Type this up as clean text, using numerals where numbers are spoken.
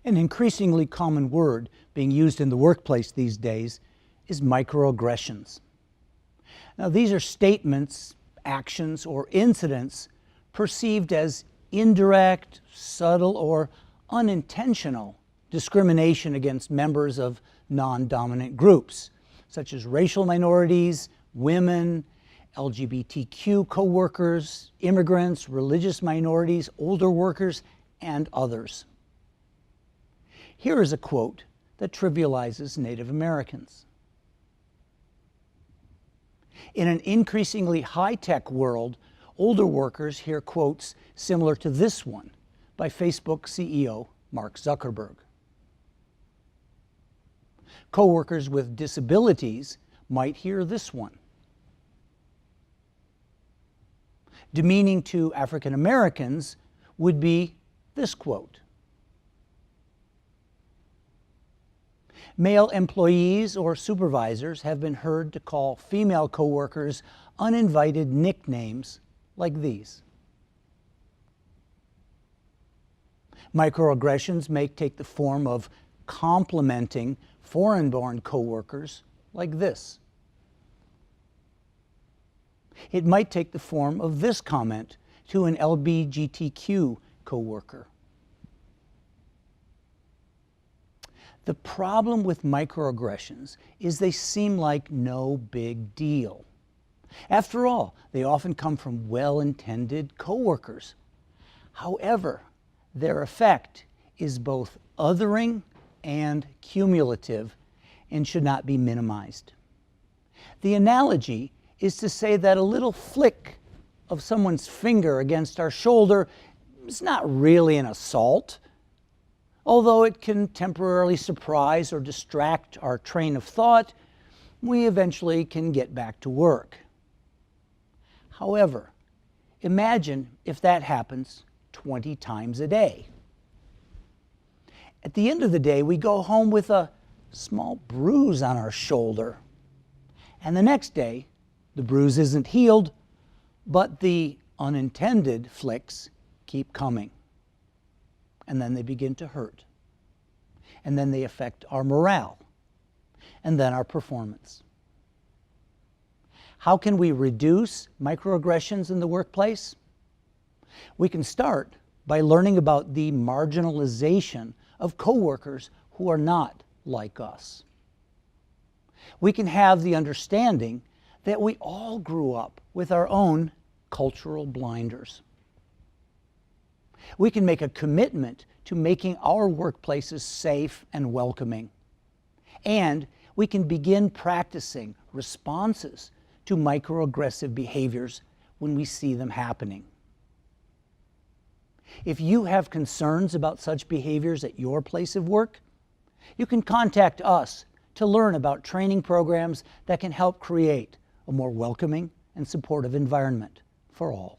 An increasingly common word being used in the workplace these days is microaggressions. Now, these are statements, actions, or incidents perceived as indirect, subtle, or unintentional discrimination against members of non-dominant groups, such as racial minorities, women, LGBTQ co-workers, immigrants, religious minorities, older workers, and others. Here is a quote that trivializes Native Americans. In an increasingly high-tech world, older workers hear quotes similar to this one by Facebook CEO Mark Zuckerberg. Co-workers with disabilities might hear this one. Demeaning to African Americans would be this quote. Male employees or supervisors have been heard to call female coworkers uninvited nicknames like these. Microaggressions may take the form of complimenting foreign-born coworkers like this. It might take the form of this comment to an LGBTQ coworker. The problem with microaggressions is they seem like no big deal. After all, they often come from well-intended coworkers. However, their effect is both othering and cumulative and should not be minimized. The analogy is to say that a little flick of someone's finger against our shoulder is not really an assault. Although it can temporarily surprise or distract our train of thought, we eventually can get back to work. However, imagine if that happens 20 times a day. At the end of the day, we go home with a small bruise on our shoulder. And the next day, the bruise isn't healed, but the unintended flicks keep coming. And then they begin to hurt. And then they affect our morale. And then our performance. How can we reduce microaggressions in the workplace? We can start by learning about the marginalization of coworkers who are not like us. We can have the understanding that we all grew up with our own cultural blinders. We can make a commitment to making our workplaces safe and welcoming. And we can begin practicing responses to microaggressive behaviors when we see them happening. If you have concerns about such behaviors at your place of work, you can contact us to learn about training programs that can help create a more welcoming and supportive environment for all.